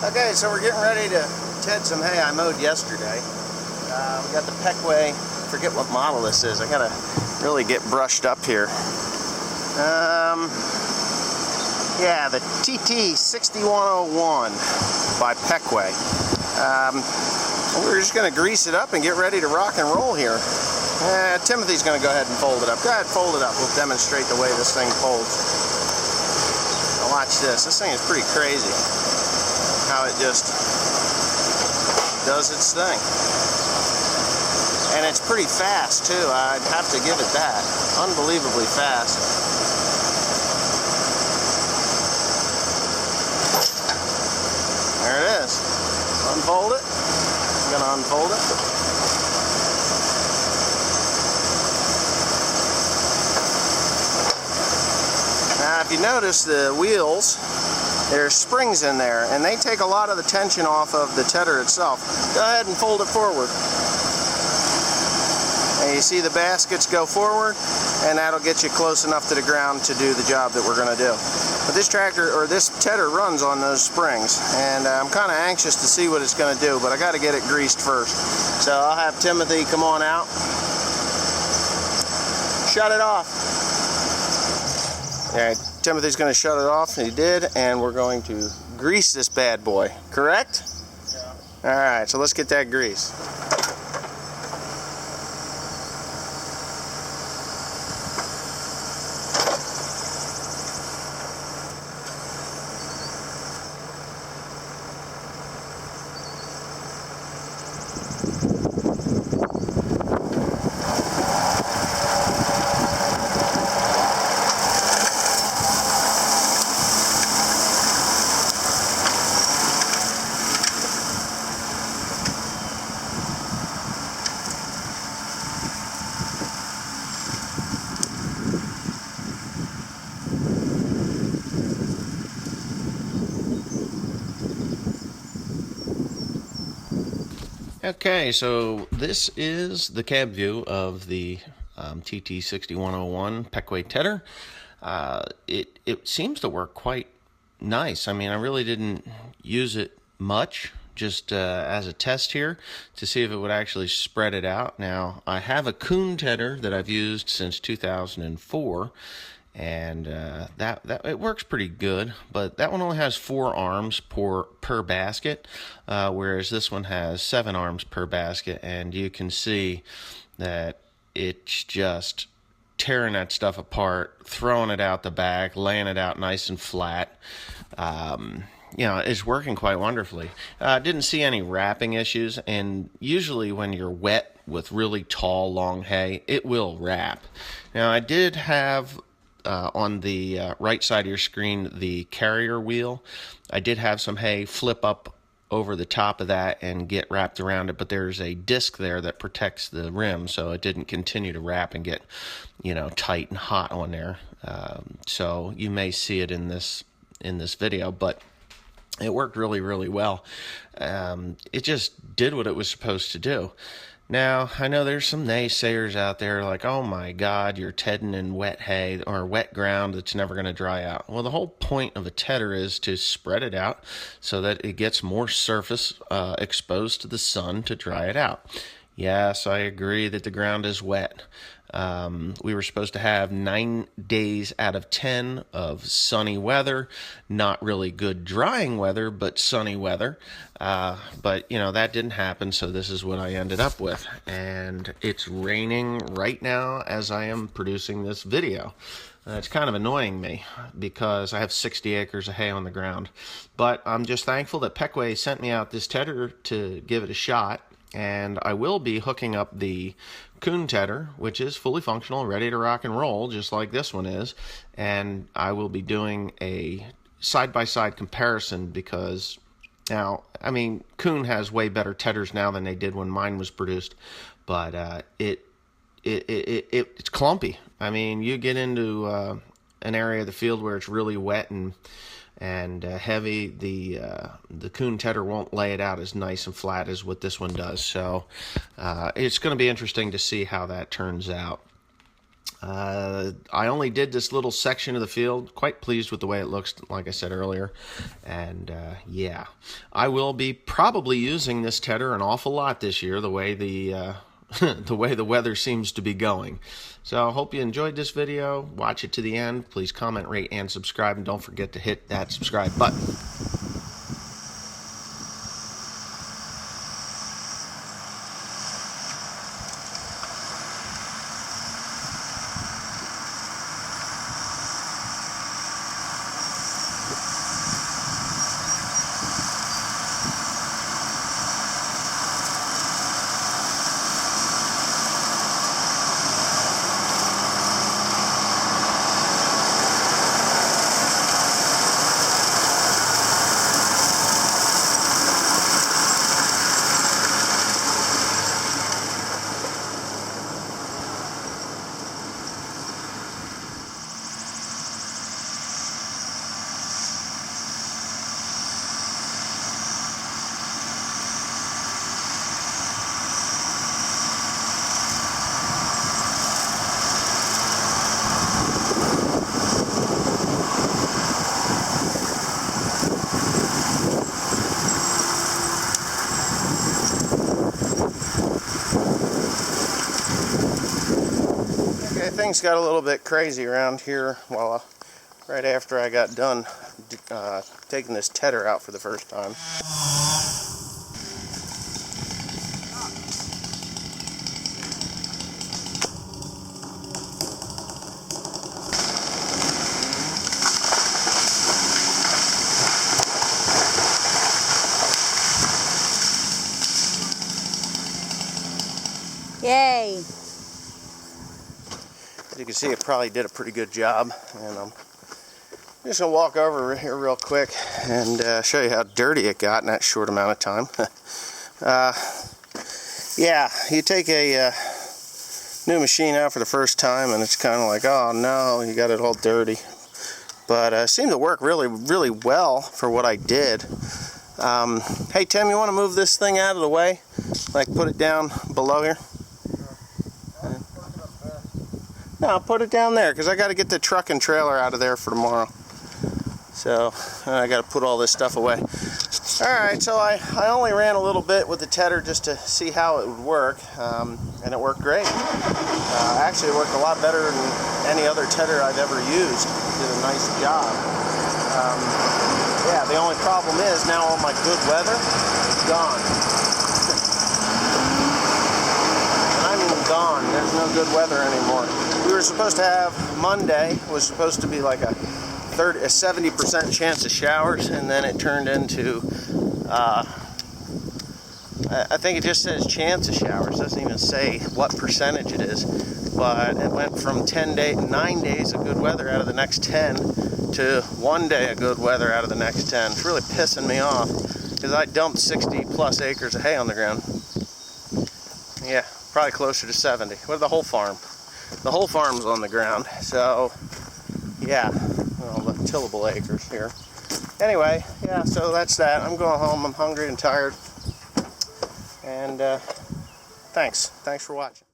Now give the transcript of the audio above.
Okay, so we're getting ready to ted some hay I mowed yesterday. We got the Pequea, forget what model this is. I gotta really get brushed up here. Yeah, the TT6101 by Pequea. We're just gonna grease it up and get ready to rock and roll here. Timothy's gonna go ahead and fold it up. Go ahead, fold it up. We'll demonstrate the way this thing folds. Now watch this. This thing is pretty crazy. How it just does its thing. And it's pretty fast too. I'd have to give it that. Unbelievably fast. There it is. Unfold it. I'm going to unfold it. Now if you notice the wheels, there's springs in there, and they take a lot of the tension off of the tedder itself. Go ahead and fold it forward. And you see the baskets go forward, and that'll get you close enough to the ground to do the job that we're going to do. But this tractor, or this tedder, runs on those springs, and I'm kind of anxious to see what it's going to do, but I got to get it greased first. So I'll have Timothy come on out. Shut it off. All right. Timothy's going to shut it off, he did, and we're going to grease this bad boy, correct? Yeah. Alright, so let's get that grease. Okay, so this is the cab view of the TT6101 Pequea Tedder. It seems to work quite nice. I mean, I really didn't use it much, just as a test here to see if it would actually spread it out. Now, I have a Coon Tedder that I've used since 2004. And that it works pretty good, but that one only has 4 arms per basket, whereas this one has 7 arms per basket, and you can see that it's just tearing that stuff apart, throwing it out the back, laying it out nice and flat. You know, it's working quite wonderfully. Didn't see any wrapping issues, and usually when you're wet with really tall, long hay, it will wrap. Now, I did have on the right side of your screen, the carrier wheel. I did have some hay flip up over the top of that and get wrapped around it, but there's a disc there that protects the rim, so it didn't continue to wrap and get, you know, tight and hot on there. So you may see it in this video, but it worked really, really well. It just did what it was supposed to do. Now, I know there's some naysayers out there like, oh my God, you're tedding in wet hay or wet ground that's never going to dry out. Well, the whole point of a tedder is to spread it out so that it gets more surface exposed to the sun to dry it out. Yes, I agree that the ground is wet. We were supposed to have 9 days out of 10 of sunny weather, not really good drying weather, but sunny weather. But, you know, that didn't happen, so this is what I ended up with. And it's raining right now as I am producing this video. It's kind of annoying me because I have 60 acres of hay on the ground. But I'm just thankful that Pequea sent me out this tedder to give it a shot. And I will be hooking up the Coon Tedder, which is fully functional, ready to rock and roll, just like this one is. And I will be doing a side-by-side comparison because now, I mean, Coon has way better tedders now than they did when mine was produced, but it's clumpy. I mean, you get into an area of the field where it's really wet and heavy, the Coon Tedder won't lay it out as nice and flat as what this one does. So it's going to be interesting to see how that turns out. I only did this little section of the field. Quite pleased with the way it looks, like I said earlier. And yeah, I will be probably using this tedder an awful lot this year, the way the the way the weather seems to be going. So I hope you enjoyed this video. Watch it to the end. Please comment, rate, and subscribe. And don't forget to hit that subscribe button. Things got a little bit crazy around here while right after I got done taking this tedder out for the first time. Yay! As you can see, it probably did a pretty good job, and I'm just going to walk over here real quick and show you how dirty it got in that short amount of time. Yeah, you take a new machine out for the first time and it's kind of like, oh no, you got it all dirty. But it seemed to work really, really well for what I did. Hey Tim, you want to move this thing out of the way? Like put it down below here? No, put it down there because I got to get the truck and trailer out of there for tomorrow. So I got to put all this stuff away. Alright, so I only ran a little bit with the tedder just to see how it would work, and it worked great. Actually, it worked a lot better than any other tedder I've ever used. It did a nice job. Yeah, the only problem is now all my good weather is gone. And I mean gone. There's no good weather anymore. We were supposed to have Monday, was supposed to be like a 70% chance of showers, and then it turned into, I think it just says chance of showers, doesn't even say what percentage it is, but it went from 9 days of good weather out of the next 10 to 1 day of good weather out of the next 10. It's really pissing me off, because I dumped 60 plus acres of hay on the ground. Yeah, probably closer to 70. What, the whole farm? The whole farm's on the ground, so yeah, well, the tillable acres here. Anyway, yeah, so that's that. I'm going home. I'm hungry and tired. And thanks for watching.